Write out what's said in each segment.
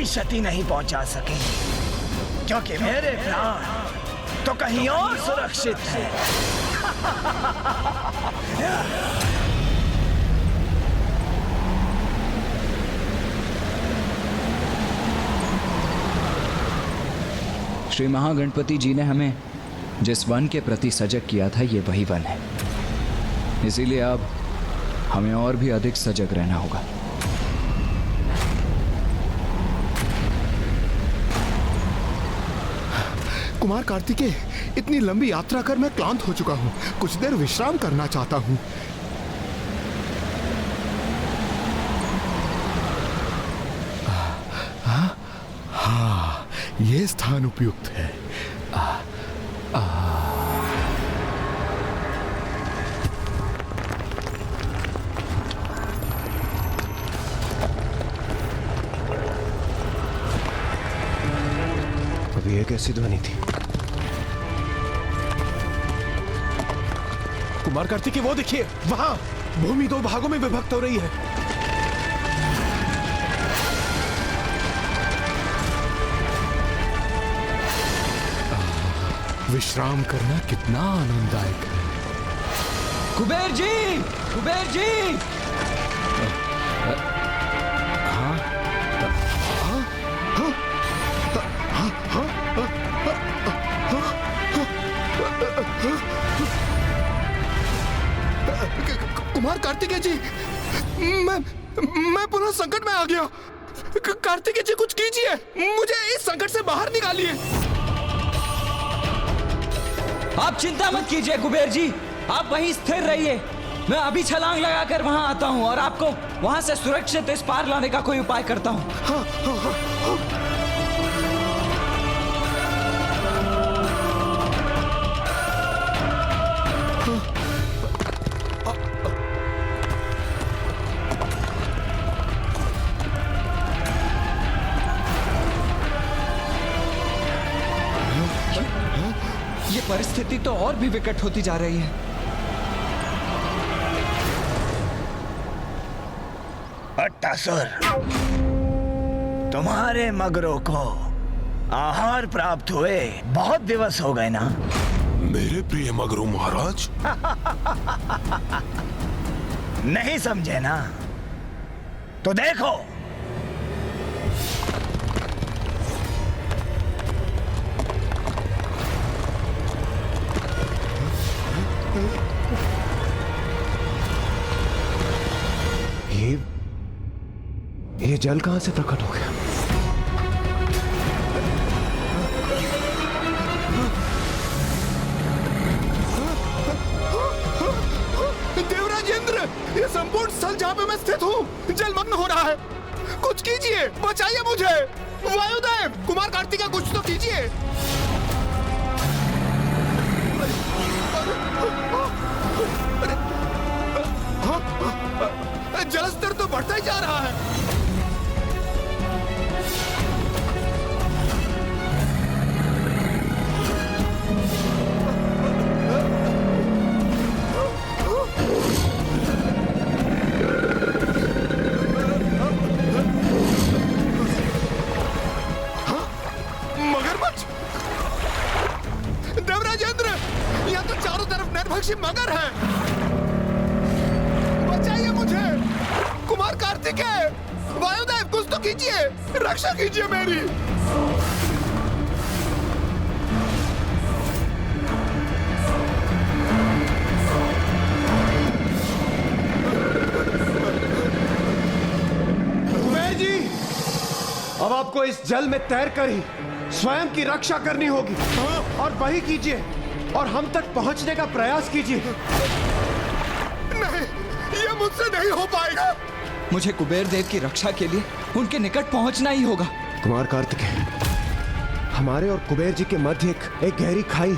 कोई क्षति नहीं पहुंचा सकेंगे, क्योंकि मेरे प्राण तो कहीं और सुरक्षित है। श्री महागणपति जी ने हमें जिस वन के प्रति सजग किया था, ये वही वन है। इसीलिए अब हमें और भी अधिक सजग रहना होगा। कुमार कार्तिकेय, इतनी लंबी यात्रा कर मैं क्लांत हो चुका हूँ। कुछ देर विश्राम करना चाहता हूँ। हाँ, ये स्थान उपयुक्त है। अभी एक ऐसी ध्वनि थी। कुमार कार्तिकेय, वो देखिए, वहां भूमि दो भागों में विभक्त हो रही है। विश्राम करना कितना आनंददायक है। कुबेर जी, कुबेर जी! कुमार कार्तिकेय जी, मैं पुनः संकट में आ गया। कार्तिकेय जी, कुछ कीजिए, मुझे इस संकट से बाहर निकालिए। आप चिंता मत कीजिए कुबेर जी, आप वहीं स्थिर रहिए। मैं अभी छलांग लगाकर वहां आता हूं और आपको वहां से सुरक्षित इस पार लाने का कोई उपाय करता हूं। हाँ, हाँ, हाँ, हाँ। ये परिस्थिति तो और भी विकट होती जा रही है। अट्टासुर, तुम्हारे मगरों को आहार प्राप्त हुए बहुत दिवस हो गए ना? मेरे प्रिय मगरू महाराज। नहीं समझे ना? तो देखो, ये जल कहां से प्रकट हो गया? देवराजेंद्र, ये संपूर्ण स्थल जहां पे मैं स्थित हूँ जलमग्न हो रहा है। कुछ कीजिए, बचाइए मुझे। वायुदेव, कुमार कार्तिकेय, कुछ तो कीजिए। जलस्तर तो बढ़ता ही जा रहा है। मगरमच्छ! देवराजेंद्र, यहाँ तो चारों तरफ नरभक्षी मगर है। बचाइए मुझे। कुमार कार्तिकेय, वायुदेव, कुछ तो कीजिए, रक्षा कीजिए मेरी। कुबेर जी, अब आपको इस जल में तैरकर ही स्वयं की रक्षा करनी होगी। और वही कीजिए और हम तक पहुंचने का प्रयास कीजिए। नहीं, ये मुझसे नहीं हो पाएगा। मुझे कुबेर देव की रक्षा के लिए उनके निकट पहुंचना ही होगा। कुमार कार्तिकेय, हमारे और कुबेर जी के मध्य एक गहरी खाई है।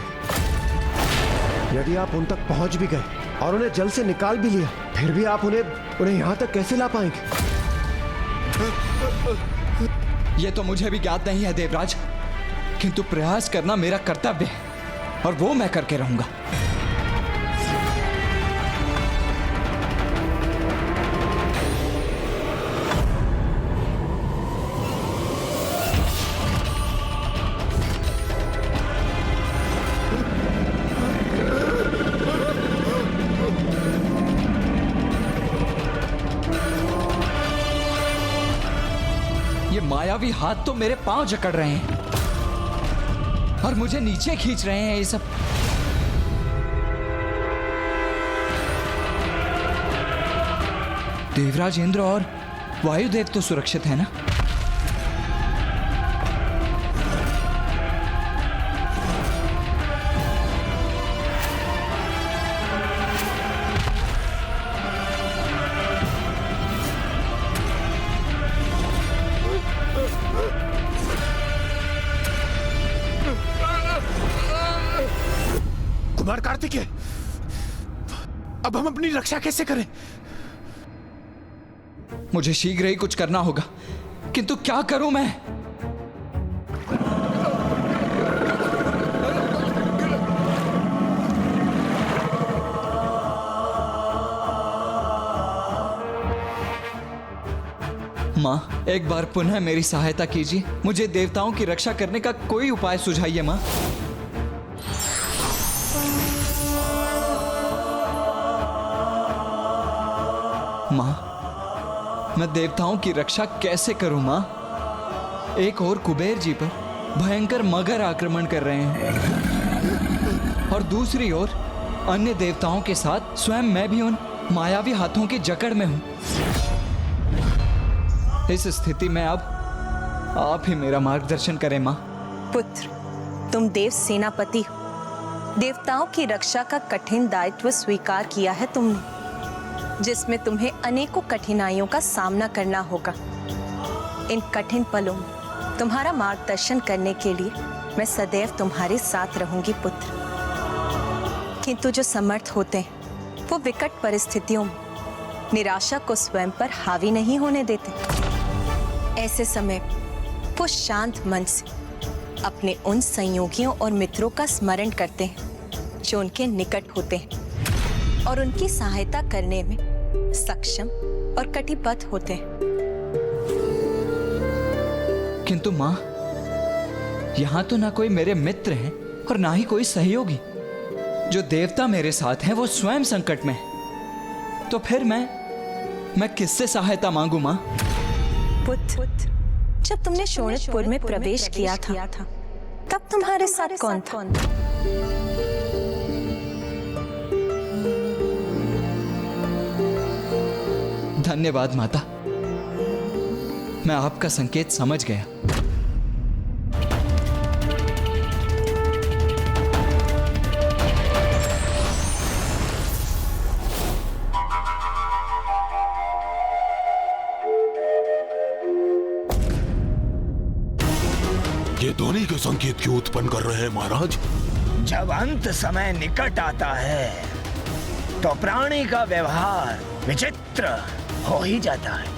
यदि आप उन तक पहुंच भी गए और उन्हें जल से निकाल भी लिया, फिर भी आप उन्हें यहां तक कैसे ला पाएंगे? यह तो मुझे भी ज्ञात नहीं है देवराज, किंतु प्रयास करना मेरा कर्तव्य है और वो मैं करके रहूंगा। ये मायावी हाथ तो मेरे पांव जकड़ रहे हैं और मुझे नीचे खींच रहे हैं। ये सब देवराज इंद्र और वायुदेव तो सुरक्षित है ना? कुमार कार्तिकेय, अब हम अपनी रक्षा कैसे करें? मुझे शीघ्र ही कुछ करना होगा, किंतु क्या करूं मैं? मां, एक बार पुनः मेरी सहायता कीजिए। मुझे देवताओं की रक्षा करने का कोई उपाय सुझाइए मां। मां, मैं देवताओं की रक्षा कैसे करूं मां? एक और कुबेर जी पर भयंकर मगर आक्रमण कर रहे हैं और दूसरी ओर अन्य देवताओं के साथ स्वयं मैं भी उन मायावी हाथों की जकड़ में हूं। इस स्थिति में अब आप ही मेरा मार्गदर्शन करें मां। पुत्र, तुम देव सेनापति हो। देवताओं की रक्षा का कठिन दायित्व स्वीकार किया है तुमने, जिसमें तुम्हें अनेकों कठिनाइयों का सामना करना होगा। इन कठिन पलों में तुम्हारा मार्गदर्शन करने के लिए मैं सदैव तुम्हारे साथ रहूंगी पुत्र। किंतु जो समर्थ होते हैं वो विकट परिस्थितियों में निराशा को स्वयं पर हावी नहीं होने देते। ऐसे समय वो शांत मन से अपने उन संयोगियों और मित्रों का स्मरण करते हैं जो उनके निकट होते हैं और उनकी सहायता करने में सक्षम और कटिबद्ध होते हैं। किंतु मां, यहां तो ना कोई मेरे मित्र हैं और ना ही कोई सहयोगी। जो देवता मेरे साथ हैं वो स्वयं संकट में है। तो फिर मैं किससे सहायता मांगू मां? पुत्र, जब तुमने शोणितपुर में प्रवेश किया था तब तुम्हारे साथ कौन था? धन्यवाद माता, मैं आपका संकेत समझ गया। ये ध्वनि के संकेत क्यों उत्पन्न कर रहे हैं महाराज? जब अंत समय निकट आता है तो प्राणी का व्यवहार विचित्र हो ही जाता है।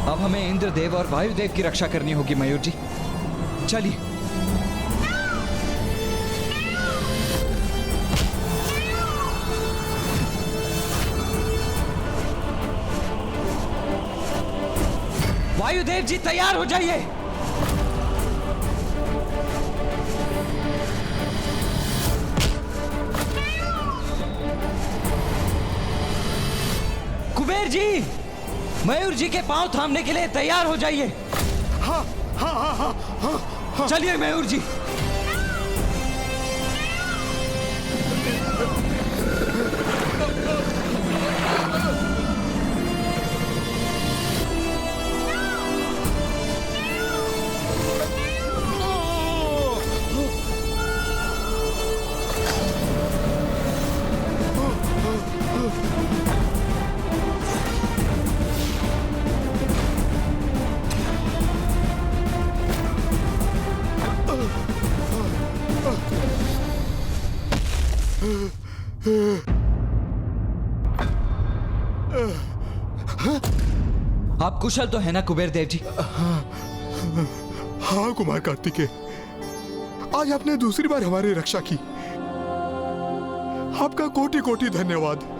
अब हमें इंद्रदेव और वायुदेव की रक्षा करनी होगी मयूर जी। चलिए। वायुदेव जी तैयार हो जाइए। कुबेर जी, मयूर जी के पांव थामने के लिए तैयार हो जाइए। हाँ हाँ हाँ हाँ हाँ। चलिए मयूर जी। आप कुशल तो है ना कुबेर देव जी? हाँ कुमार कार्तिकेय, आज आपने दूसरी बार हमारी रक्षा की। आपका कोटि कोटि धन्यवाद।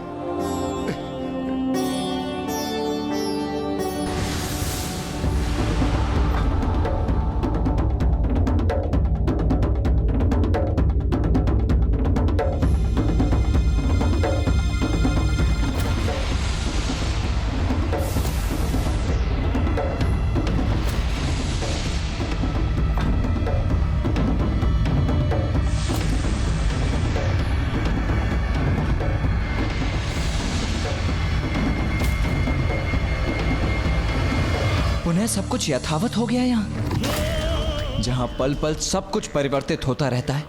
पुनः सब कुछ यथावत हो गया यहाँ, जहाँ पल पल सब कुछ परिवर्तित होता रहता है।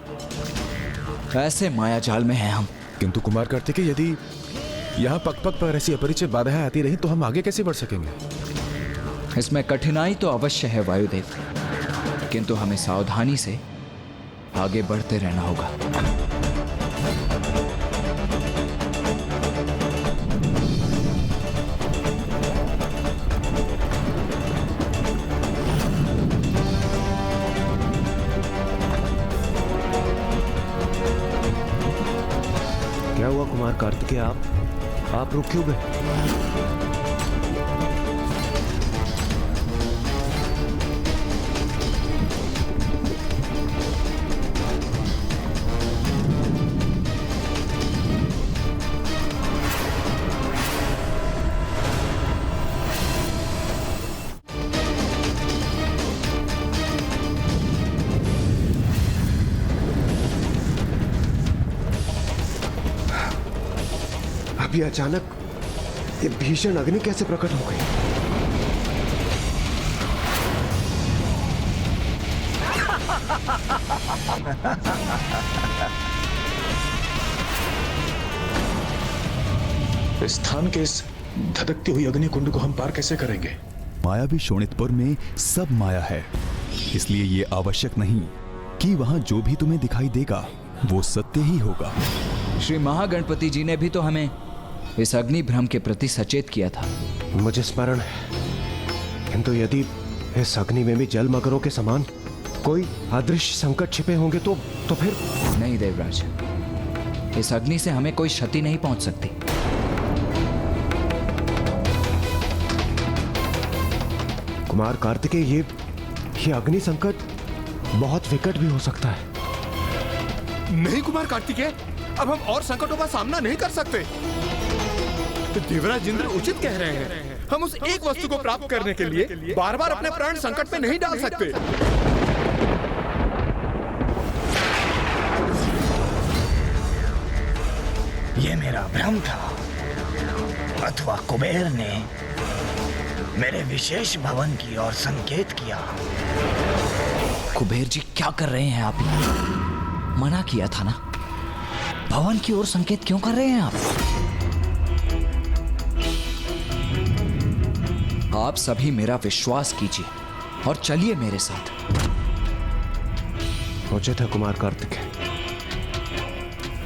ऐसे माया जाल में हैं हम। किंतु कुमार कार्तिकेय, यदि यहाँ पग पग पर ऐसी अपरिचित बाधाएं आती रही तो हम आगे कैसे बढ़ सकेंगे? इसमें कठिनाई तो अवश्य है वायुदेव, किंतु हमें सावधानी से आगे बढ़ते रहना होगा। क्या हुआ कुमार कार्तिकेय, आप रुक क्यों गए? अभी अचानक ये भीषण अग्नि कैसे प्रकट हो गई? इस स्थान के इस धधकती हुई अग्नि कुंड को हम पार कैसे करेंगे? मायावी शोणितपुर में सब माया है, इसलिए ये आवश्यक नहीं कि वहां जो भी तुम्हें दिखाई देगा वो सत्य ही होगा। श्री महागणपति जी ने भी तो हमें इस अग्नि भ्रम के प्रति सचेत किया था। मुझे स्मरण है, किंतु यदि इस अग्नि में भी जल मगरों के समान कोई अदृश्य संकट छिपे होंगे तो फिर? नहीं देवराज, इस अग्नि से हमें कोई क्षति नहीं पहुंच सकती। कुमार कार्तिकेय, ये अग्नि संकट बहुत विकट भी हो सकता है। नहीं कुमार कार्तिकेय, अब हम और संकटों का सामना नहीं कर सकते। देवराज इंद्र उचित कह रहे हैं। हम उस एक वस्तु को प्राप्त करने के लिए बार बार अपने प्राण संकट में नहीं डाल सकते। ये मेरा भ्रम था, अथवा कुबेर ने मेरे विशेष भवन की ओर संकेत किया। कुबेर जी क्या कर रहे हैं आप? मना किया था ना, भवन की ओर संकेत क्यों कर रहे हैं आप? आप सभी मेरा विश्वास कीजिए और चलिए मेरे साथ। उचित है कुमार कार्तिकेय,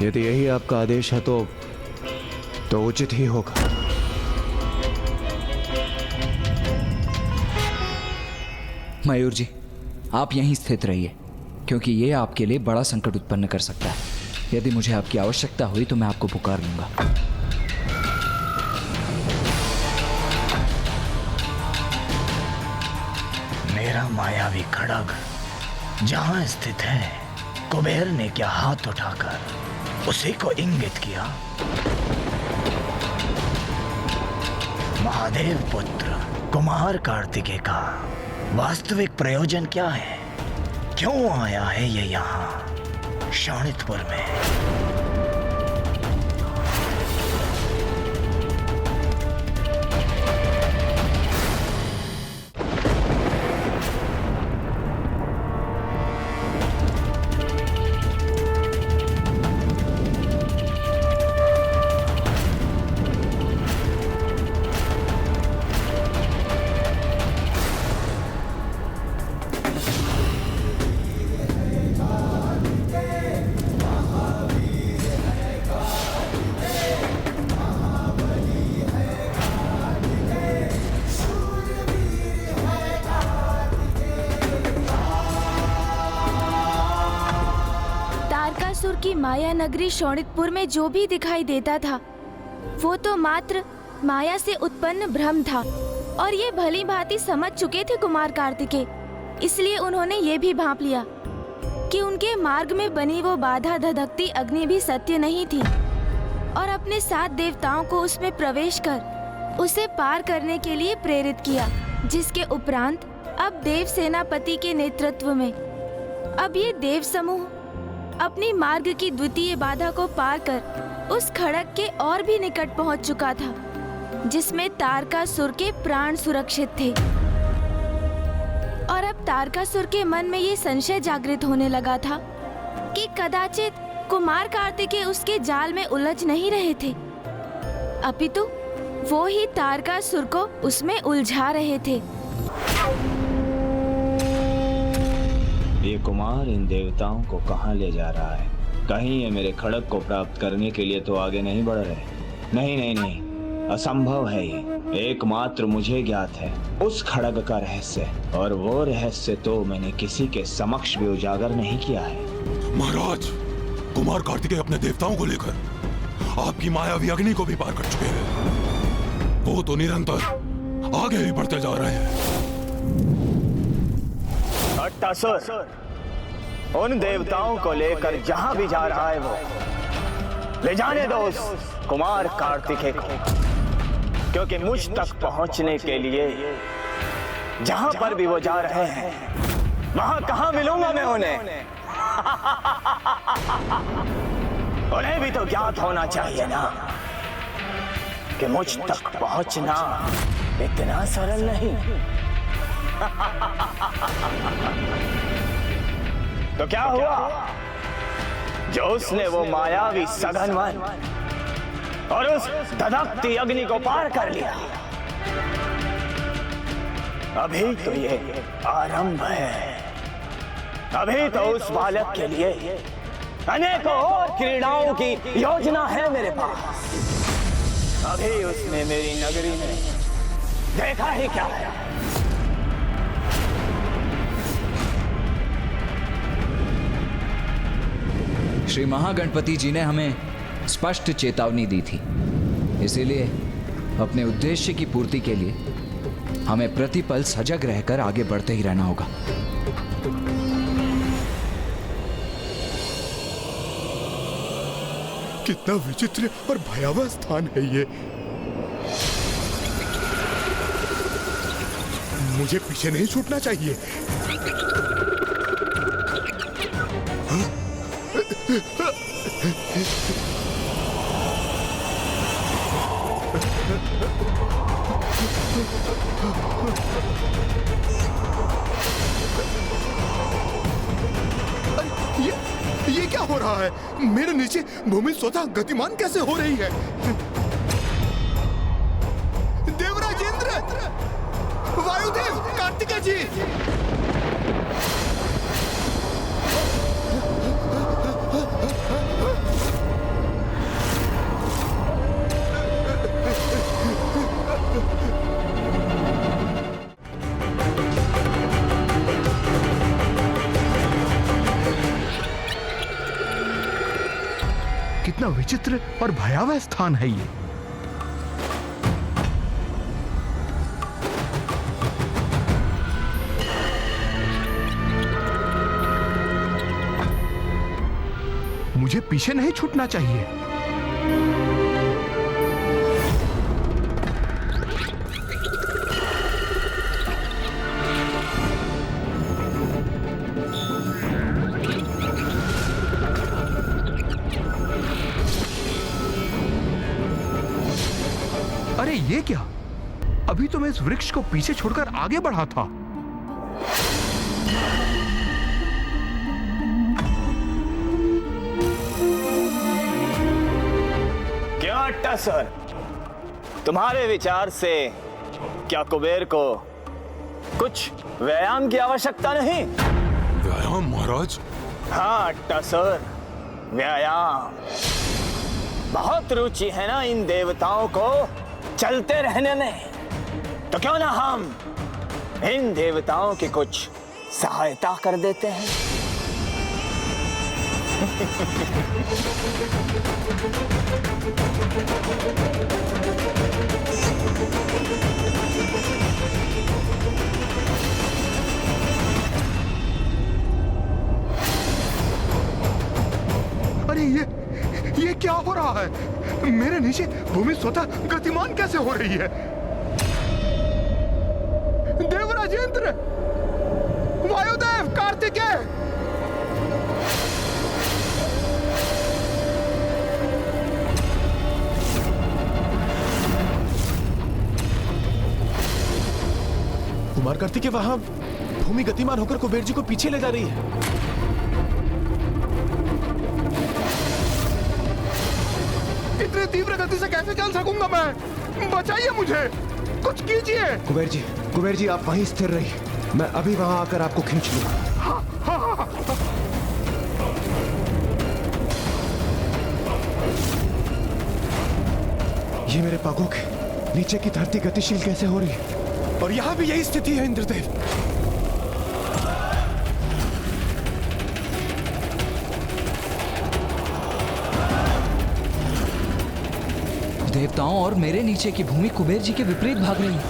यदि यही आपका आदेश है तो उचित ही होगा। मयूर जी, आप यहीं स्थित रहिए, क्योंकि ये आपके लिए बड़ा संकट उत्पन्न कर सकता है। यदि मुझे आपकी आवश्यकता हुई तो मैं आपको पुकार लूंगा। मेरा मायावी खड्ग जहां स्थित है, कुबेर ने क्या हाथ उठाकर उसी को इंगित किया? महादेव पुत्र कुमार कार्तिकेय का वास्तविक प्रयोजन क्या है? क्यों आया है ये यहाँ शोणितपुर में? माया नगरी शोणितपुर में जो भी दिखाई देता था वो तो मात्र माया से उत्पन्न भ्रम था, और ये भली भांति समझ चुके थे कुमार कार्तिकेय। इसलिए उन्होंने ये भी भांप लिया कि उनके मार्ग में बनी वो बाधा धधकती अग्नि भी सत्य नहीं थी, और अपने 7 देवताओं को उसमें प्रवेश कर उसे पार करने के लिए प्रेरित किया। जिसके उपरांत अब देव सेनापति के नेतृत्व में अब ये देव समूह अपनी मार्ग की द्वितीय बाधा को पार कर उस खड़क के और भी निकट पहुंच चुका था, जिसमें तारकासुर के प्राण सुरक्षित थे। और अब तारकासुर के मन में ये संशय जागृत होने लगा था कि कदाचित कुमार कार्तिकेय उसके जाल में उलझ नहीं रहे थे, अपितु वो ही तारकासुर को उसमें उलझा रहे थे। ये कुमार इन देवताओं को कहाँ ले जा रहा है? कहीं ये मेरे खड़ग को प्राप्त करने के लिए तो आगे नहीं बढ़ रहे? नहीं नहीं नहीं, असंभव है ये। एकमात्र मुझे ज्ञात है उस खड़ग का रहस्य, और वो रहस्य तो मैंने किसी के समक्ष भी उजागर नहीं किया है। महाराज, कुमार कार्तिकेय अपने देवताओं को लेकर आपकी मायावी अग्नि को भी पार कर चुके हैं। वो तो निरंतर आगे ही बढ़ते जा रहे हैं। अट्टासुर, उन देवताओं को लेकर जहां भी जा रहा है वो ले जाने दो उस कुमार कार्तिकेय को, क्योंकि मुझ तक पहुंचने के लिए जहां पर भी वो जा रहे हैं वहां कहां मिलूंगा मैं उन्हें? उन्हें भी तो ज्ञात होना चाहिए ना कि मुझ तक पहुंचना इतना सरल नहीं। तो क्या हुआ जो उसने वो मायावी सघन वन और उस धधकती अग्नि को पार कर लिया? अभी तो ये आरंभ है। अभी तो उस बालक के लिए अनेकों और क्रीड़ाओं की योजना है मेरे पास। अभी उसने मेरी नगरी में देखा ही क्या है। श्री महागणपति जी ने हमें स्पष्ट चेतावनी दी थी, इसीलिए अपने उद्देश्य की पूर्ति के लिए हमें प्रतिपल सजग रहकर आगे बढ़ते ही रहना होगा। कितना विचित्र और भयावह स्थान है ये। मुझे पीछे नहीं छूटना चाहिए। ये क्या हो रहा है? मेरे नीचे भूमि स्वतः गतिमान कैसे हो रही है? देवराज इंद्र, वायुदेव, कार्तिकेय जी, कितना विचित्र और भयावह स्थान है ये। मुझे पीछे नहीं छूटना चाहिए। अरे ये क्या? अभी तो मैं इस वृक्ष को पीछे छोड़कर आगे बढ़ा था। क्या अट्टासुर, तुम्हारे विचार से क्या कुबेर को कुछ व्यायाम की आवश्यकता नहीं? व्यायाम महाराज? हाँ अट्टासुर, व्यायाम। बहुत रुचि है ना इन देवताओं को चलते रहने में, तो क्यों ना हम इन देवताओं की कुछ सहायता कर देते हैं? अरे ये क्या हो रहा है? मेरे नीचे भूमि स्वतः गतिमान कैसे हो रही है? देवराजेंद्र, वायुदेव, कार्तिकेय, कुमार कार्तिकेय, वहां भूमि गतिमान होकर कुबेर जी को पीछे ले जा रही है। इतनी तीव्र गति से कैसे चल सकूंगा मैं? बचाइए मुझे, कुछ कीजिए। कुबेर जी आप वहीं स्थिर रहिए, मैं अभी वहां आकर आपको खींच लूंगा। ये मेरे पागों के नीचे की धरती गतिशील कैसे हो रही है? और यहां भी यही स्थिति है इंद्रदेव। देवताओं और मेरे नीचे की भूमि कुबेर जी के विपरीत भाग रही है।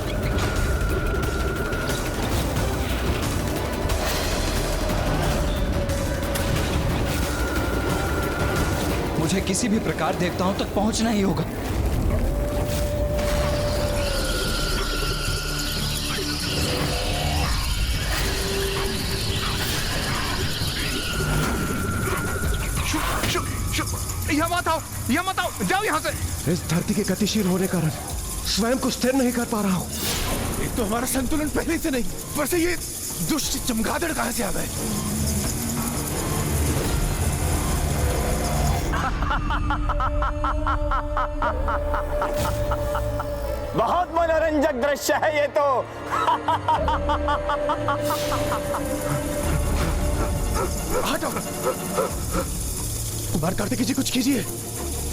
मुझे किसी भी प्रकार देवताओं तक पहुंचना ही होगा। यह मत आओ, जाओ यहाँ से। इस धरती के गतिशील होने कारण स्वयं को स्थिर नहीं कर पा रहा हूँ। एक तो हमारा संतुलन पहले से नहीं, पर से ये दुष्ट चमगादड़ कहां से आ गए? बहुत मनोरंजक दृश्य है ये तो। हटो। कुमार कार्तिकेय जी, कुछ कीजिए।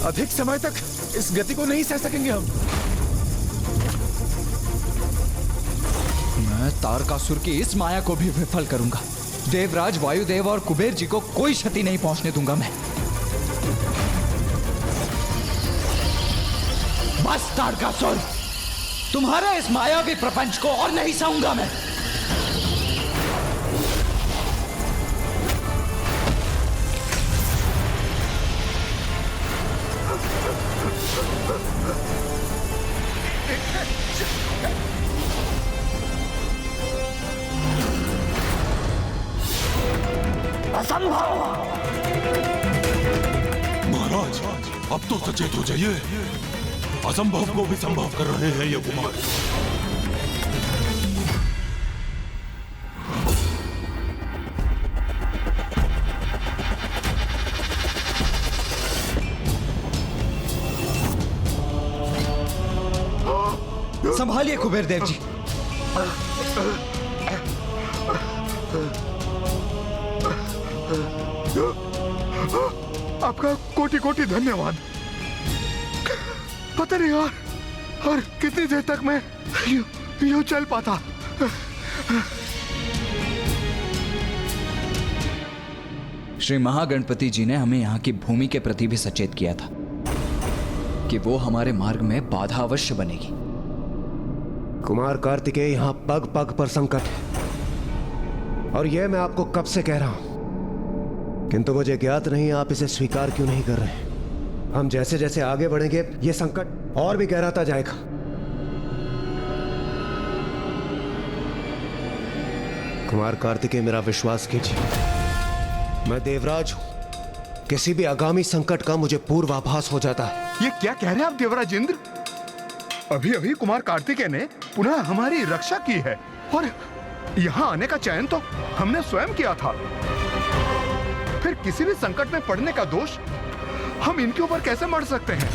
अधिक समय तक इस गति को नहीं सह सकेंगे हम। मैं तारकासुर की इस माया को भी विफल करूंगा। देवराज, वायुदेव और कुबेर जी को कोई क्षति नहीं पहुंचने दूंगा मैं। बस तारकासुर, तुम्हारे इस मायावी प्रपंच को और नहीं सहूंगा मैं। महाराज, अब तो सचेत हो जाइए। असंभव को भी संभव कर रहे हैं ये कुमार। संभालिए कुबेर देव जी। आपका कोटि कोटि धन्यवाद। पता नहीं यार, और कितनी देर तक मैं यूं चल पाता। श्री महागणपति जी ने हमें यहाँ की भूमि के प्रति भी सचेत किया था कि वो हमारे मार्ग में बाधा अवश्य बनेगी। कुमार कार्तिकेय, यहाँ पग पग पर संकट है, और यह मैं आपको कब से कह रहा हूं, किंतु मुझे ज्ञात नहीं आप इसे स्वीकार क्यों नहीं कर रहे। हम जैसे जैसे आगे बढ़ेंगे यह संकट और भी गहराता जाएगा। कुमार कार्तिकेय, मेरा विश्वास कीजिए, मैं देवराज हूं। किसी भी आगामी संकट का मुझे पूर्वाभास हो जाता है। ये क्या कह रहे हैं आप देवराजेंद्र? अभी अभी कुमार कार्तिकेय ने पुनः हमारी रक्षा की है, और यहाँ आने का चयन तो हमने स्वयं किया था। फिर किसी भी संकट में पड़ने का दोष हम इनके ऊपर कैसे मढ़ सकते हैं?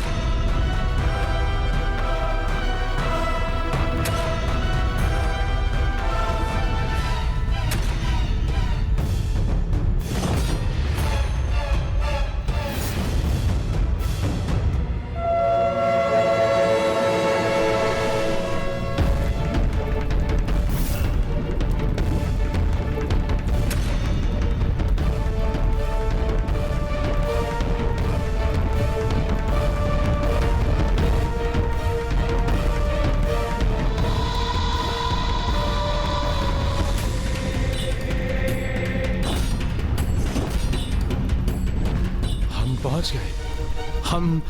हम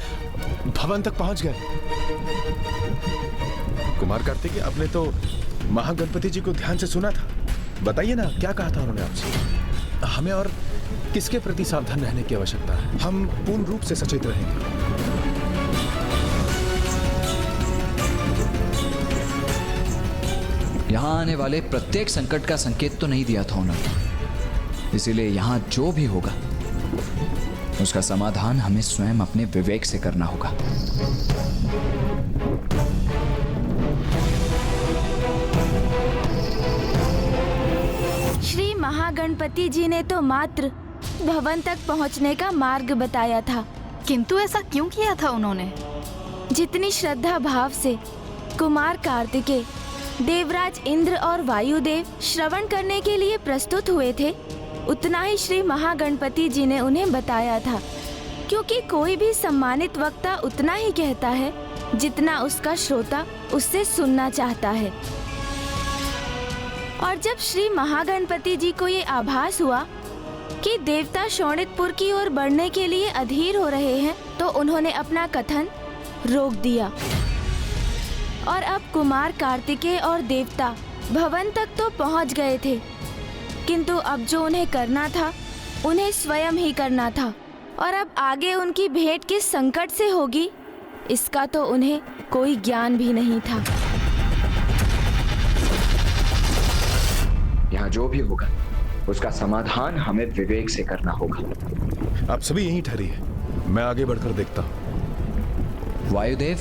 भवन तक पहुंच गए। कुमार कार्तिकेय, आपने तो महागणपति जी को ध्यान से सुना था। बताइए ना, क्या कहा था उन्होंने आपसे? हमें और किसके प्रति सावधान रहने की आवश्यकता है? हम पूर्ण रूप से सचेत रहेंगे। यहाँ आने वाले प्रत्येक संकट का संकेत तो नहीं दिया था उन्होंने, इसीलिए यहाँ जो भी होगा उसका समाधान हमें स्वयं अपने विवेक से करना होगा। श्री महागणपति जी ने तो मात्र भवन तक पहुंचने का मार्ग बताया था, किंतु ऐसा क्यों किया था उन्होंने? जितनी श्रद्धा भाव से कुमार कार्तिकेय, देवराज इंद्र और वायुदेव श्रवण करने के लिए प्रस्तुत हुए थे, उतना ही श्री महागणपति जी ने उन्हें बताया था, क्योंकि कोई भी सम्मानित वक्ता उतना ही कहता है जितना उसका श्रोता उससे सुनना चाहता है। और जब श्री महागणपति जी को ये आभास हुआ कि देवता शोणितपुर की ओर बढ़ने के लिए अधीर हो रहे हैं, तो उन्होंने अपना कथन रोक दिया और अब कुमार कार्तिकेय और देवता भवन तक तो पहुंच गए थे, किंतु अब जो उन्हें करना था उन्हें स्वयं ही करना था, और अब आगे उनकी भेंट किस संकट से होगी इसका तो उन्हें कोई ज्ञान भी नहीं था। यहाँ जो भी होगा उसका समाधान हमें विवेक से करना होगा। आप सभी यहीं ठहरिए, मैं आगे बढ़कर देखता हूं। वायुदेव,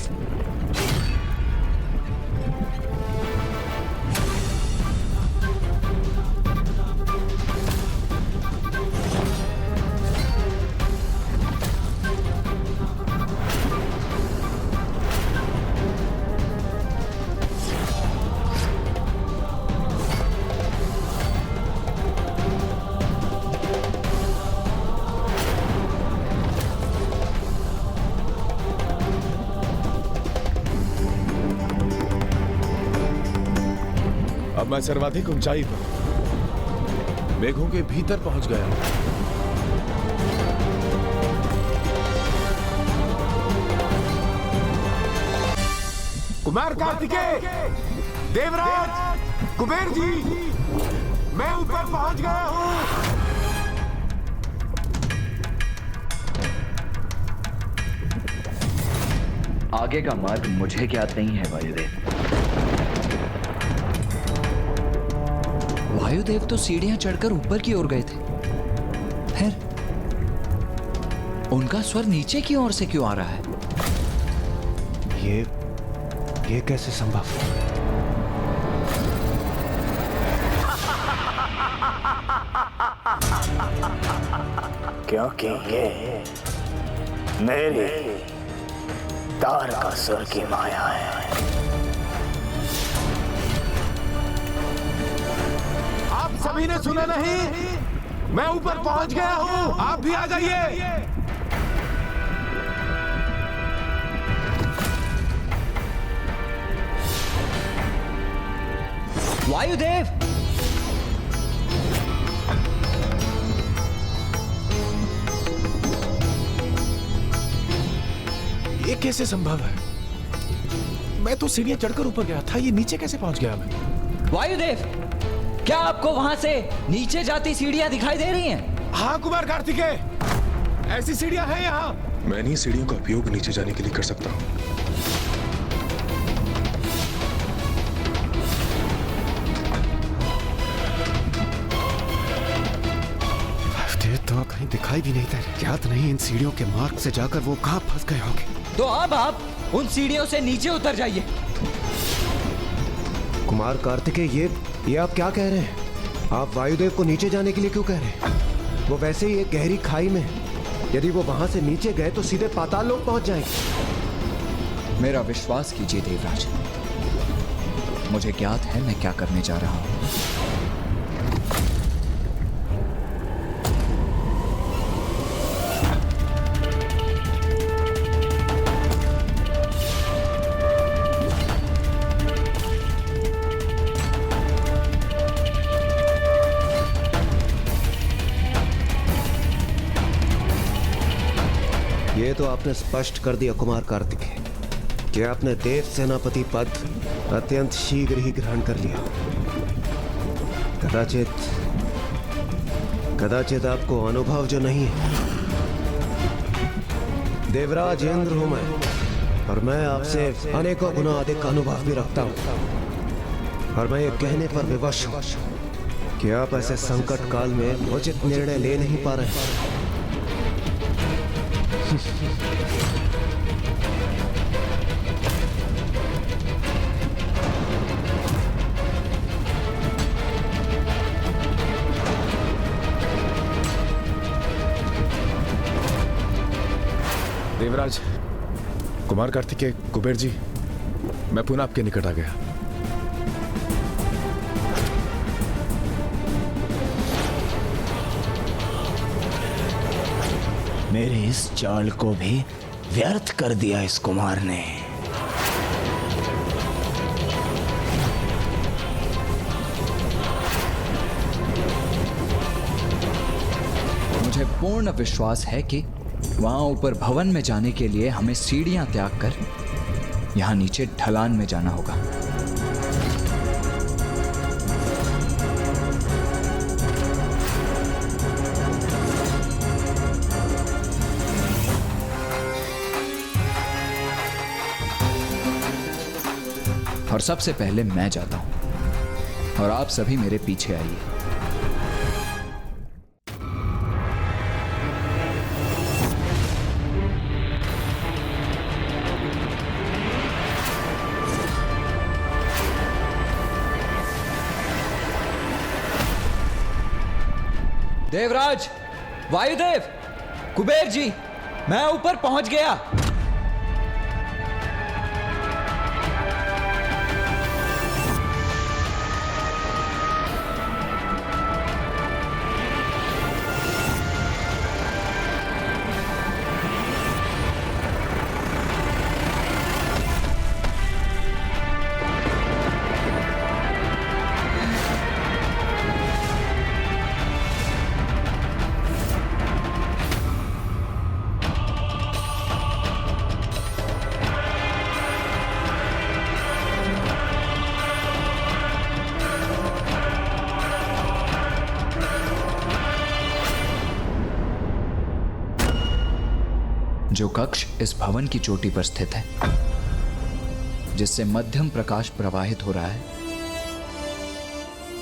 अब मैं सर्वाधिक ऊंचाई पर मेघों के भीतर पहुंच गया हूं। कुमार कार्तिकेय, देवराज, कुबेर जी, मैं ऊपर पहुंच गया हूं। आगे का मार्ग मुझे ज्ञात नहीं है वायुदेव। वायुदेव तो सीढ़ियां चढ़कर ऊपर की ओर गए थे, फिर उनका स्वर नीचे की ओर से क्यों आ रहा है? ये कैसे संभव? क्योंकि ये मेरी तारकासुर की माया है। आप सभी ने सुना नहीं? मैं ऊपर पहुंच गया हूं, आप भी आ जाइए। वायुदेव, ये कैसे संभव है? मैं तो सीढ़ियां चढ़कर ऊपर गया था, ये नीचे कैसे पहुंच गया मैं? वायुदेव, क्या आपको वहां से नीचे जाती सीढ़ियां दिखाई दे रही हैं? हाँ कुमार कार्तिकेय, ऐसी सीढ़ियां हैं यहाँ। मैं इन्हीं सीढ़ियों का उपयोग नीचे जाने के लिए कर सकता हूँ। तो कहीं दिखाई भी नहीं दे। ज्ञात नहीं इन सीढ़ियों के मार्ग से जाकर वो कहाँ फंस गए होंगे। तो अब आप उन सीढ़ियों से नीचे उतर जाइए। कुमार कार्तिकेय, ये आप क्या कह रहे हैं? आप वायुदेव को नीचे जाने के लिए क्यों कह रहे हैं? वो वैसे ही एक गहरी खाई में, यदि वो वहां से नीचे गए तो सीधे पाताल लोक पहुंच जाएंगे। मेरा विश्वास कीजिए देवराज, मुझे ज्ञात है मैं क्या करने जा रहा हूं। ये ये तो आपने स्पष्ट कर दिया कुमार कार्तिकेय कि आपने देव सेनापति पद अत्यंत शीघ्र ही ग्रहण कर लिया। कदाचित आपको अनुभव जो नहीं है। देवराज इंद्र हूं मैं, और मैं आपसे अनेकों गुना अधिक अनुभव भी रखता हूं। और मैं ये कहने पर विवश हूं कि आप ऐसे संकट काल में उचित निर्णय ले नहीं पा रहे। देवराज, कुमार कार्तिकेय, कुबेर जी, मैं पुनः आपके निकट आ गया। मेरे इस चाल को भी व्यर्थ कर दिया इस कुमार ने। मुझे पूर्ण विश्वास है कि वहां ऊपर भवन में जाने के लिए हमें सीढ़ियां त्याग कर यहां नीचे ढलान में जाना होगा। और सबसे पहले मैं जाता हूं और आप सभी मेरे पीछे आइए। देवराज, वायुदेव, कुबेर जी, मैं ऊपर पहुंच गया। जो कक्ष इस भवन की चोटी पर स्थित है, जिससे मध्यम प्रकाश प्रवाहित हो रहा है,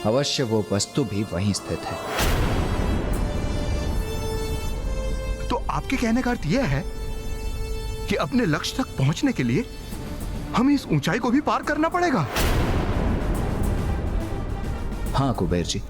अवश्य वो वस्तु भी वहीं स्थित है। तो आपके कहने का अर्थ यह है कि अपने लक्ष्य तक पहुंचने के लिए हमें इस ऊंचाई को भी पार करना पड़ेगा। हाँ कुबेर जी।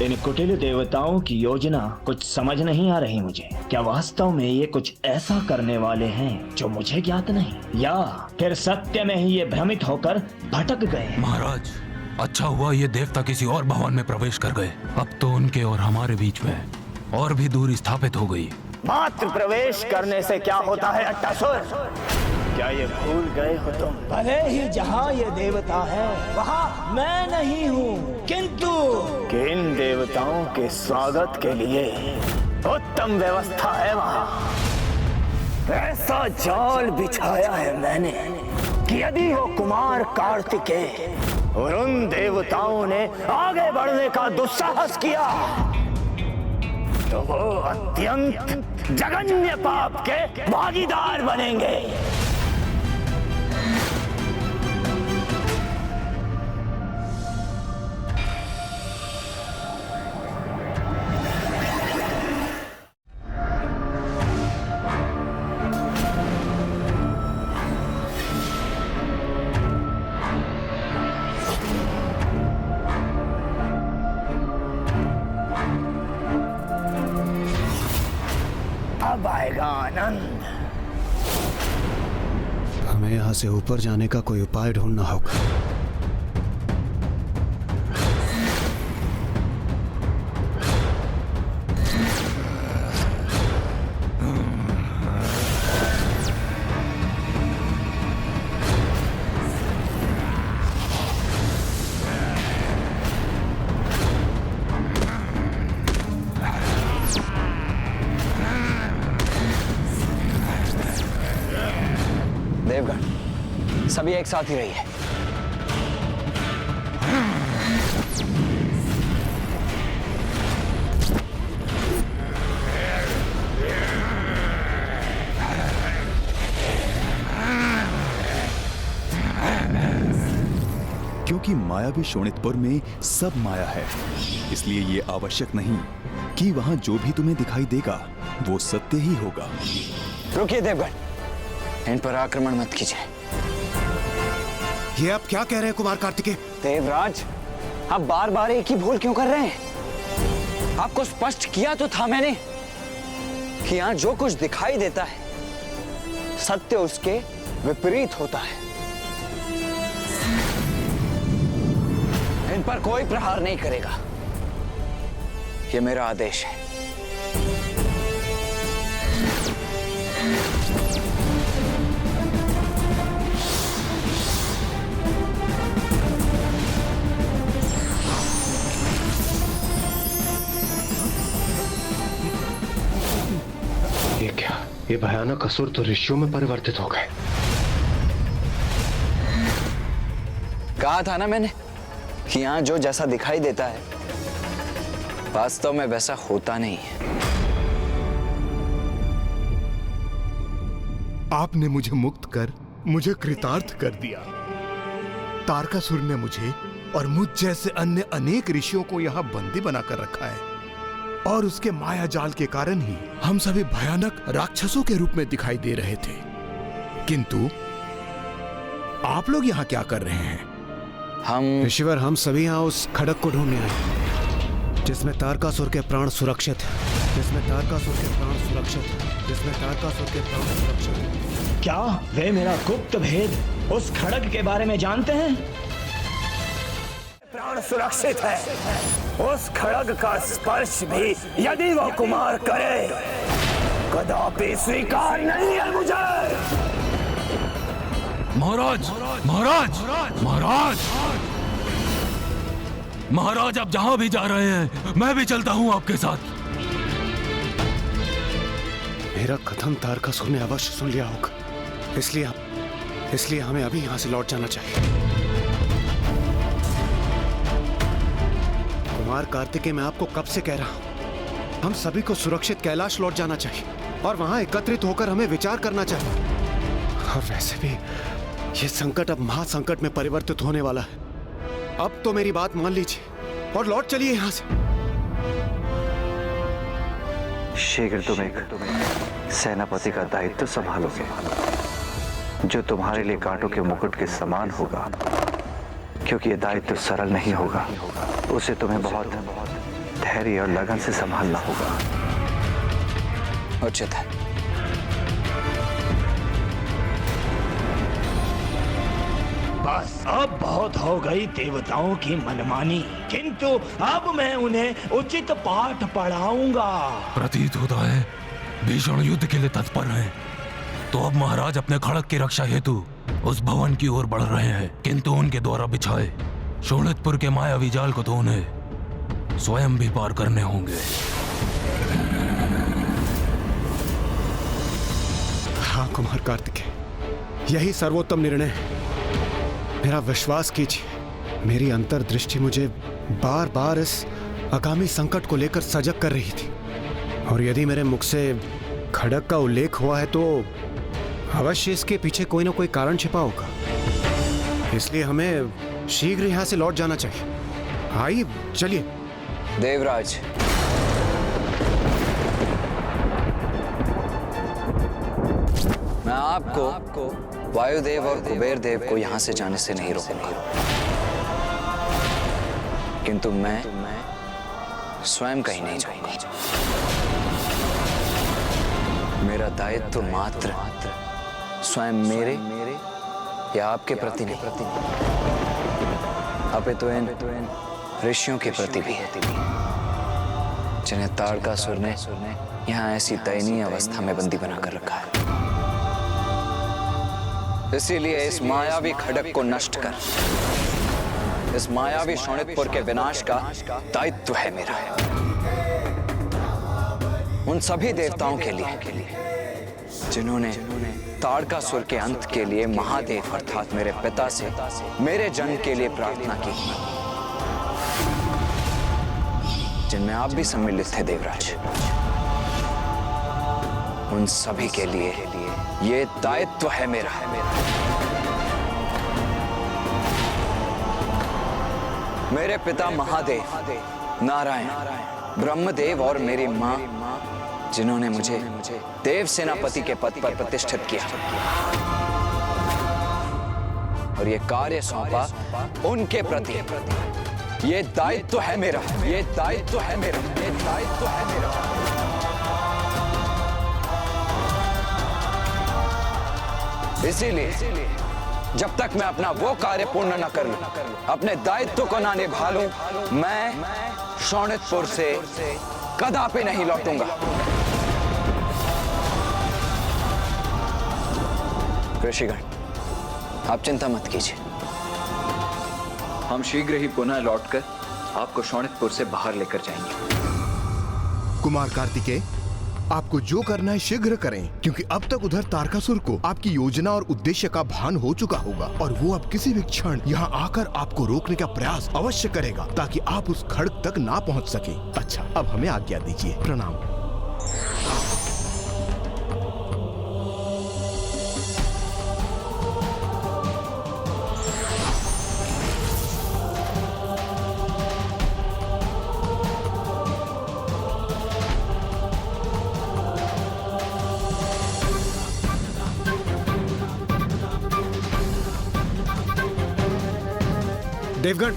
इन कुटिल देवताओं की योजना कुछ समझ नहीं आ रही मुझे। क्या वास्तव में ये कुछ ऐसा करने वाले हैं जो मुझे ज्ञात नहीं, या फिर सत्य में ही ये भ्रमित होकर भटक गए? महाराज, अच्छा हुआ ये देवता किसी और भवन में प्रवेश कर गए। अब तो उनके और हमारे बीच में और भी दूरी स्थापित हो गई। मात्र प्रवेश करने से क्या होता है अट्टासुर? क्या ये भूल गए हो तुम? भले ही जहाँ ये देवता है वहाँ मैं नहीं हूँ, किंतु इन देवताओं के स्वागत के लिए उत्तम व्यवस्था है वहाँ। ऐसा जाल बिछाया है मैंने कि यदि वो कुमार कार्तिकेय और उन देवताओं ने आगे बढ़ने का दुस्साहस किया तो वो अत्यंत जघन्य पाप के भागीदार बनेंगे। अब आएगा आनंद। हमें यहाँ से ऊपर जाने का कोई उपाय ढूंढना होगा। देवगण, सभी एक साथ ही रहिए। क्योंकि मायावी शोणितपुर में सब माया है, इसलिए ये आवश्यक नहीं कि वहां जो भी तुम्हें दिखाई देगा वो सत्य ही होगा। रुकिए देवगण, इन पर आक्रमण मत कीजिए। ये आप क्या कह रहे हैं कुमार कार्तिकेय? देवराज, आप बार बार एक ही भूल क्यों कर रहे हैं? आपको स्पष्ट किया तो था मैंने कि यहां जो कुछ दिखाई देता है सत्य उसके विपरीत होता है। इन पर कोई प्रहार नहीं करेगा, ये मेरा आदेश है। ये क्या? ये भयानक असुर तो ऋषियों में परिवर्तित हो गए। कहा था ना मैंने कि यहां जो जैसा दिखाई देता है वास्तव में वैसा होता नहीं है। आपने मुझे मुक्त कर मुझे कृतार्थ कर दिया। तारकासुर ने मुझे और मुझ जैसे अन्य अनेक ऋषियों को यहाँ बंदी बनाकर रखा है, और उसके माया जाल के कारण ही हम सभी भयानक राक्षसों के रूप में दिखाई दे रहे थे। किंतु आप लोग यहाँ क्या कर रहे हैं? हम ऋषिवर, हम सभी यहाँ उस खड़क को ढूंढने आए जिसमें तारकासुर के प्राण सुरक्षित है, जिसमें तारकासुर के प्राण सुरक्षित है, जिसमें तारकासुर के प्राण सुरक्षित है। क्या वे मेरा गुप्त भेद उस खड़ग के बारे में जानते हैं? प्राण सुरक्षित है। उस खड़ग का स्पर्श भी यदि वह कुमार करे कदापि स्वीकार नहीं है मुझे। महाराज, महाराज, महाराज, महाराज, आप जहां भी जा रहे हैं मैं भी चलता हूं आपके साथ। मेरा कथन तारकासुर ने अवश्य सुन लिया होगा, इसलिए हमें अभी यहाँ से लौट जाना चाहिए। कुमार कार्तिकेय, मैं आपको कब से कह रहा हूं, हम सभी को सुरक्षित कैलाश लौट जाना चाहिए और वहां एकत्रित होकर हमें विचार करना चाहिए। और वैसे भी ये संकट अब महासंकट में परिवर्तित होने वाला है। अब तो मेरी बात मान लीजिए और लौट चलिए यहाँ से। शीघ्र तुम एक सेनापति का दायित्व संभालोगे जो तुम्हारे लिए कांटों के मुकुट के समान होगा, क्योंकि ये दायित्व सरल नहीं होगा। उसे तुम्हें बहुत धैर्य और लगन से संभालना होगा। उचित है। बस अब बहुत हो गई देवताओं की मनमानी, किंतु अब मैं उन्हें उचित पाठ पढ़ाऊंगा। प्रतीत होता है भीषण युद्ध के लिए तत्पर हैं। तो अब महाराज अपने खड़क की रक्षा हेतु उस भवन की ओर बढ़ रहे हैं, किंतु उनके द्वारा बिछाए शोणितपुर के मायावी जाल को तो उन्हें स्वयं भी पार करने होंगे। हाँ कुमार कार्तिकेय, यही सर्वोत्तम निर्णय है। मेरा विश्वास कीजिए, मेरी अंतर्दृष्टि मुझे बार बार इस आगामी संकट को लेकर सजग कर रही थी, और यदि मेरे मुख से खड़क का उल्लेख हुआ है तो अवश्य इसके पीछे कोई ना कोई कारण छिपा होगा। इसलिए हमें शीघ्र यहाँ से लौट जाना चाहिए। आइए चलिए। देवराज, मैं आपको वायुदेव और कुबेर देव को यहां से जाने से नहीं रोकूंगा, किंतु मैं स्वयं कहीं नहीं जाऊंगा। मेरा दायित्व मात्र स्वयं मेरे या आपके प्रति नहीं, अपितु इन ऋषियों के प्रति भी है, जिन्हें तारकासुर ने यहाँ ऐसी दयनीय अवस्था में बंदी बनाकर रखा है। इसीलिए इस मायावी खड़क को नष्ट कर इस मायावी शोणितपुर के विनाश का दायित्व है मेरा। उन सभी देवताओं के लिए जिन्होंने ताड़कासुर के अंत के लिए महादेव अर्थात मेरे पिता से मेरे जन्म के लिए प्रार्थना की, जिनमें आप भी सम्मिलित थे देवराज। उन सभी के लिए ये दायित्व है मेरा। मेरे पिता महादेव, नारायण, ब्रह्मदेव और मेरी मां, जिन्होंने मुझे देव सेनापति के पद पर प्रतिष्ठित किया और ये कार्य सौंपा उनके प्रति, ये दायित्व है मेरा, ये दायित्व है मेरा, ये दायित्व है मेरा। इसीलिए जब तक मैं अपना वो कार्य पूर्ण न कर लूं, अपने दायित्व को ना निभा लूं, मैं शोणितपुर से कदापि नहीं लौटूंगा। ऋषिगण, आप चिंता मत कीजिए, हम शीघ्र ही पुनः लौटकर आपको शोणितपुर से बाहर लेकर जाएंगे। कुमार कार्तिकेय, आपको जो करना है शीघ्र करें, क्योंकि अब तक उधर तारकासुर को आपकी योजना और उद्देश्य का भान हो चुका होगा और वो अब किसी भी क्षण यहाँ आकर आपको रोकने का प्रयास अवश्य करेगा ताकि आप उस खड़ग तक ना पहुँच सके। अच्छा, अब हमें आज्ञा दीजिए। प्रणाम। देवगण,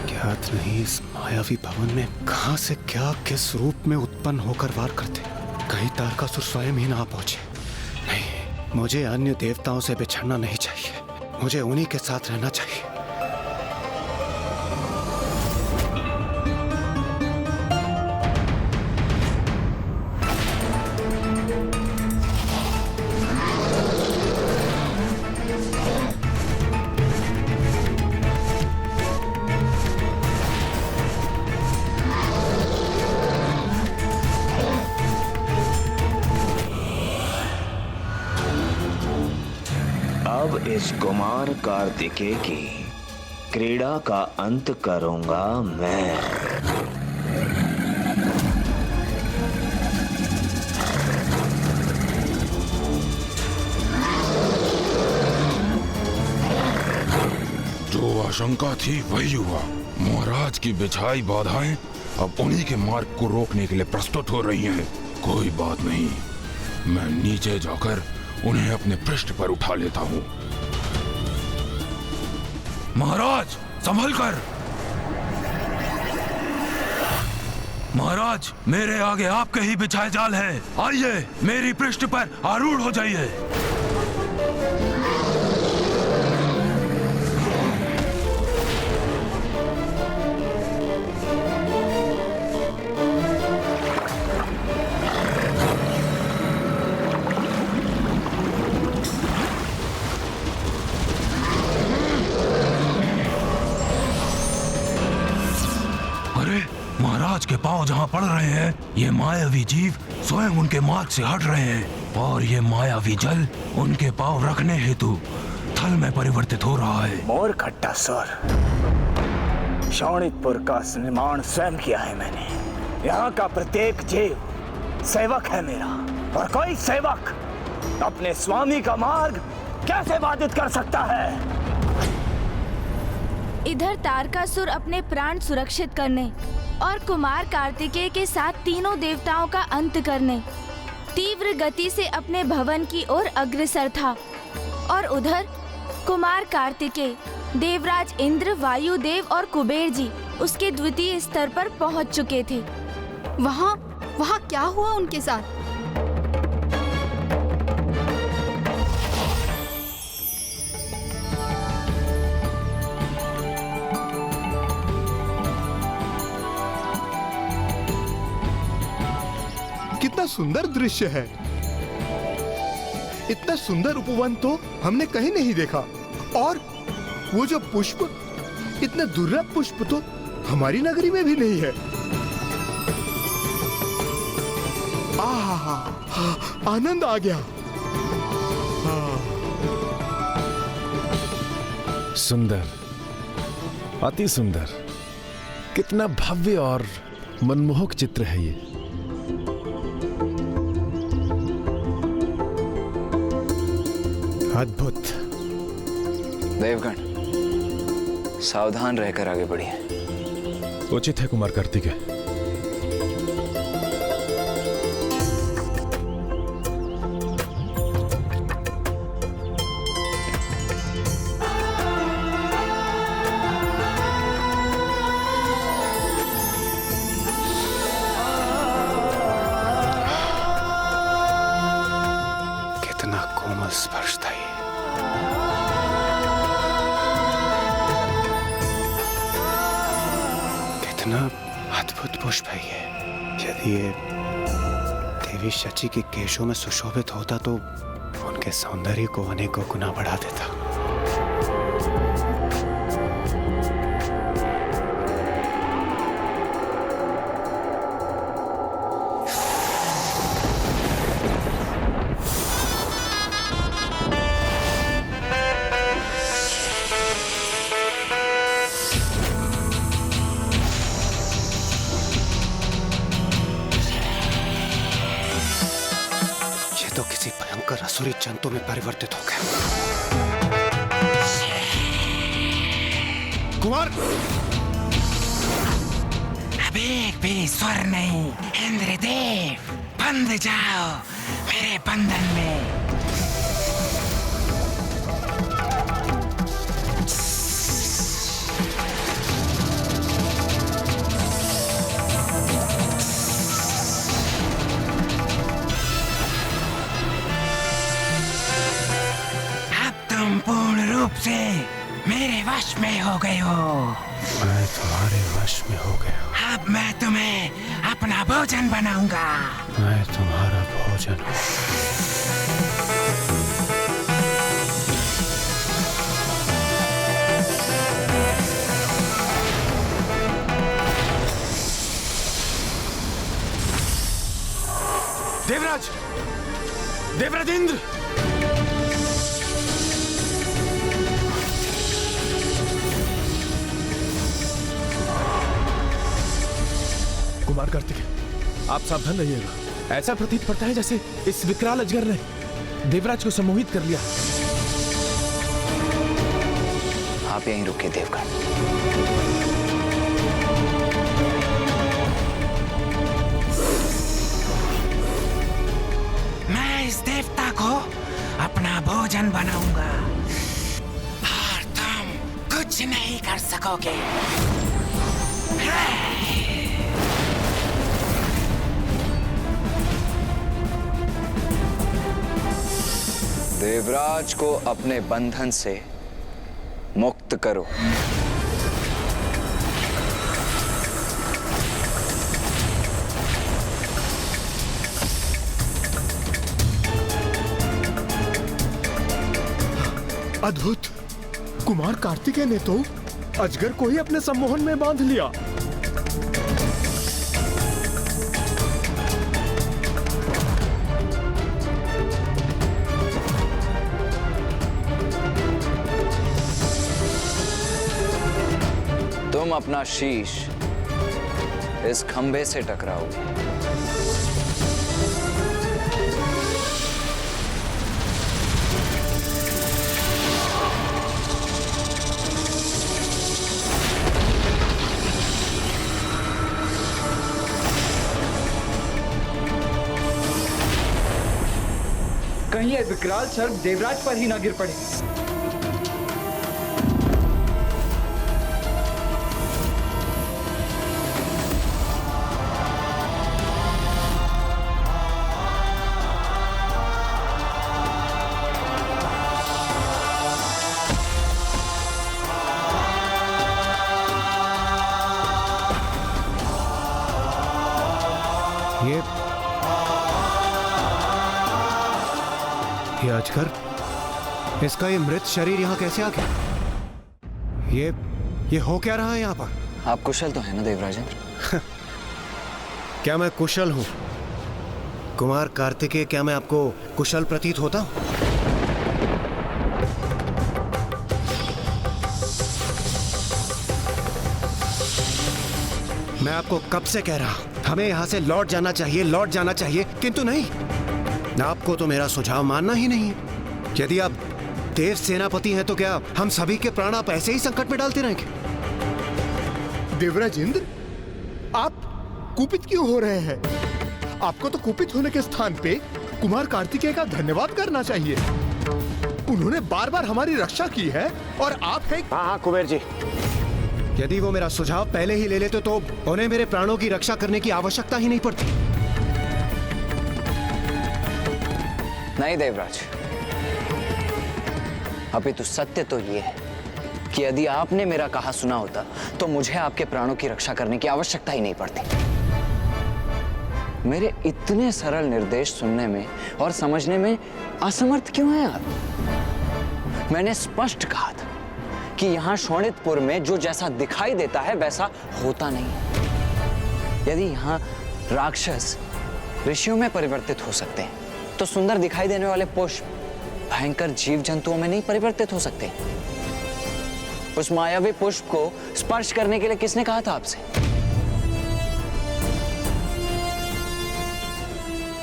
ज्ञात नहीं इस मायावी भवन में कहां से क्या किस रूप में उत्पन्न होकर वार करते, कहीं तारकासुर स्वयं ही ना पहुंचे। नहीं, मुझे अन्य देवताओं से बिछड़ना नहीं चाहिए, मुझे उन्हीं के साथ रहना चाहिए। अब इस कुमार कार्तिकेय की क्रीड़ा का अंत करूंगा मैं। जो आशंका थी वही हुआ। महाराज की बिछाई बाधाएं अब उन्हीं के मार्ग को रोकने के लिए प्रस्तुत हो रही हैं। कोई बात नहीं, मैं नीचे जाकर उन्हें अपने पृष्ठ पर उठा लेता हूँ। महाराज, संभल कर। महाराज, मेरे आगे आपके ही बिछाए जाल है। आइए, मेरी पृष्ठ पर आरूढ़ हो जाइए। महाराज के पांव जहां पड़ रहे हैं, ये मायावी जीव स्वयं उनके मार्ग से हट रहे हैं और ये मायावी जल उनके पांव रखने हेतु थल में परिवर्तित हो रहा है। मोर खट्टासुर, शोणितपुर का निर्माण स्वयं किया है मैंने। यहाँ का प्रत्येक जीव सेवक है मेरा, और कोई सेवक अपने स्वामी का मार्ग कैसे बाधित कर सकता है? इधर तारकासुर अपने प्राण सुरक्षित करने और कुमार कार्तिकेय के साथ तीनों देवताओं का अंत करने तीव्र गति से अपने भवन की ओर अग्रसर था, और उधर कुमार कार्तिकेय, देवराज इंद्र, वायुदेव और कुबेर जी उसके द्वितीय स्तर पर पहुंच चुके थे। वहाँ क्या हुआ उनके साथ? कितना सुंदर दृश्य है। इतना सुंदर उपवन तो हमने कहीं नहीं देखा, और वो जो पुष्प, इतने दुर्लभ पुष्प तो हमारी नगरी में भी नहीं है। आहा, आनंद आ गया। सुंदर, अति सुंदर, कितना भव्य और मनमोहक चित्र है ये। अद्भुत। देवगण, सावधान रहकर आगे बढ़िए। उचित है कुमार कार्तिकेय। कितना कोमल स्पर्श था ये। कितना अद्भुत पुष्प है ये। यदि ये देवी शची के केशों में सुशोभित होता तो उनके सौंदर्य को अनेकों गुना बढ़ा देता। तो किसी भयंकर असुरी जंतु में परिवर्तित हो गए। कुमार, अब एक भी स्वर नहीं। इंद्रदेव, बंध जाओ मेरे बंधन में। पूर्ण रूप से मेरे वश में हो गए हो। मैं तुम्हारे वश में हो गया हूँ। अब मैं तुम्हें अपना भोजन बनाऊंगा। मैं तुम्हारा भोजन हूँ। देवराज, देवराज इंद्र, कुमार कार्तिकेय, आप सावधान रहिएगा। ऐसा प्रतीत पड़ता है जैसे इस विकराल अजगर ने देवराज को सम्मोहित कर लिया। आप यहीं रुकिए देवगण। मैं इस देवता को अपना भोजन बनाऊंगा और तुम कुछ नहीं कर सकोगे। देवराज को अपने बंधन से मुक्त करो। अद्भुत। कुमार कार्तिकेय ने तो अजगर को ही अपने सम्मोहन में बांध लिया। तुम अपना शीश इस खंभे से टकराओगे। कहीं ये विकराल सर्प देवराज पर ही ना गिर पड़े। ये अजगर, इसका ये मृत शरीर यहाँ कैसे आ गया? ये हो क्या रहा है यहाँ पर? आप कुशल तो है ना देवराजेंद्र? क्या मैं कुशल हूँ? कुमार कार्तिकेय, क्या मैं आपको कुशल प्रतीत होता हूँ? मैं आपको कब से कह रहा हूं, हमें यहां से लौट जाना चाहिए, किंतु नहीं। आपको तो मेरा सुझाव मानना ही नहीं है। यदि आप देव सेनापति हैं तो क्या हम सभी के प्राण आप ऐसे ही संकट में डालते रहेंगे? देवराजेंद्र, आप कुपित क्यों हो रहे हैं? आपको तो कुपित होने के स्थान पे कुमार कार्तिकेय का धन्यवाद करना चाहिए। उन्होंने बार बार हमारी रक्षा की है और आप हैं। हाँ कुबेर जी, यदि वो मेरा सुझाव पहले ही ले लेते तो उन्हें मेरे प्राणों की रक्षा करने की आवश्यकता ही नहीं पड़ती। नहीं देवराज, अभी तो सत्य तो ये है कि यदि आपने मेरा कहा सुना होता तो मुझे आपके प्राणों की रक्षा करने की आवश्यकता ही नहीं पड़ती। मेरे इतने सरल निर्देश सुनने में और समझने में असमर्थ क्यों हैं आप? मैंने स्पष्ट कहा था कि यहाँ शोणितपुर में जो जैसा दिखाई देता है वैसा होता नहीं। यदि यहाँ राक्षस ऋषियों में परिवर्तित हो सकते हैं तो सुंदर दिखाई देने वाले पुष्प भयंकर जीव जंतुओं में नहीं परिवर्तित हो सकते। उस मायावी पुष्प को स्पर्श करने के लिए किसने कहा था आपसे?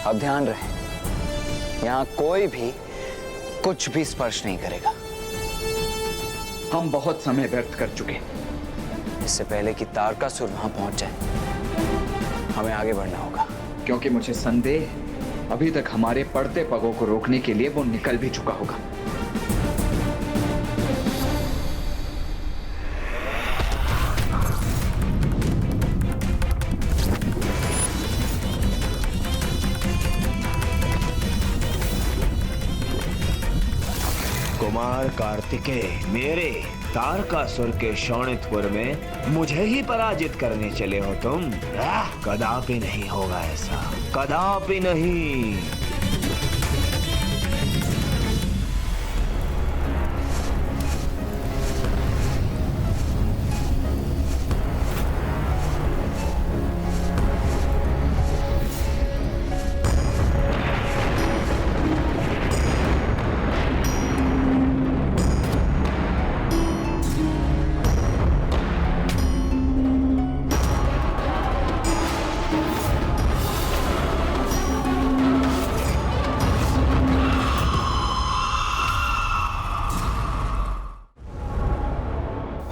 अब ध्यान रहे, यहाँ कोई भी कुछ भी स्पर्श नहीं करेगा। हम बहुत समय व्यर्थ कर चुके। इससे पहले कि तारकासुर वहां पहुंच जाए, हमें आगे बढ़ना होगा। क्योंकि मुझे संदेह, अभी तक हमारे पड़ते पगों को रोकने के लिए वो निकल भी चुका होगा। कुमार कार्तिकेय मेरे तारकासुर के शोणितपुर में मुझे ही पराजित करने चले हो तुम? कदापि नहीं होगा ऐसा, कदापि नहीं।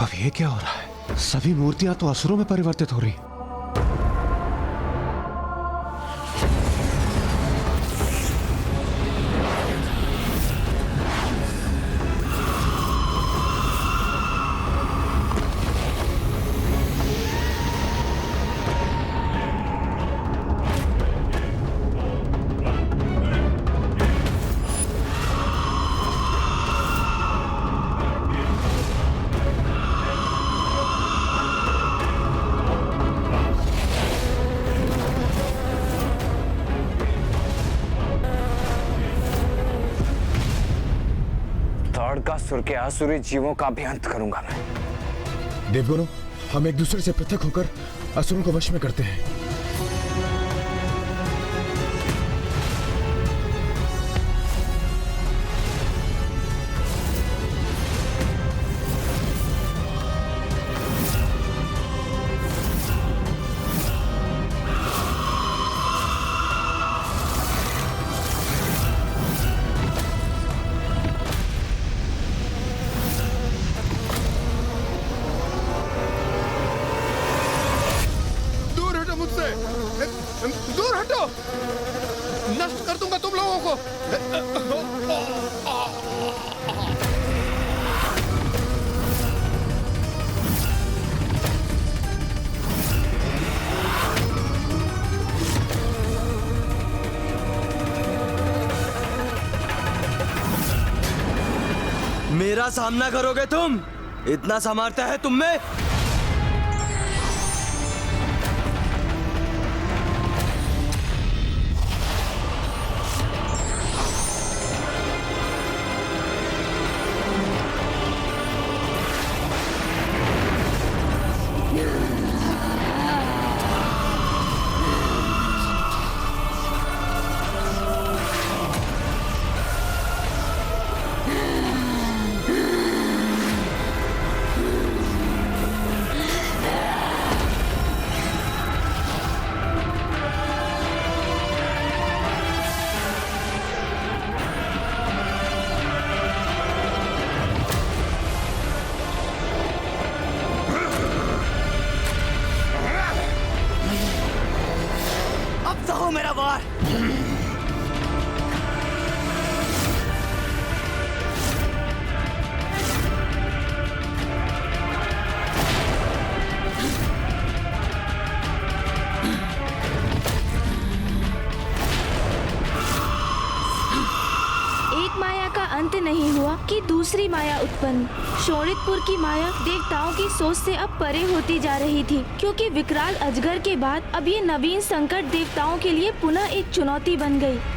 अब ये क्या हो रहा है? सभी मूर्तियां तो असुरों में परिवर्तित हो रही। तारकासुर के आसुरी जीवों का भी अंत करूंगा मैं। देवगुरु, हम एक दूसरे से पृथक होकर असुरों को वश में करते हैं। दूर हटो, नष्ट कर दूंगा तुम लोगों को। मेरा सामना करोगे तुम? इतना सामर्थ्य है तुम में? उत्पन्न। शोणितपुर की माया देवताओं की सोच से अब परे होती जा रही थी, क्योंकि विकराल अजगर के बाद अब ये नवीन संकट देवताओं के लिए पुनः एक चुनौती बन गई।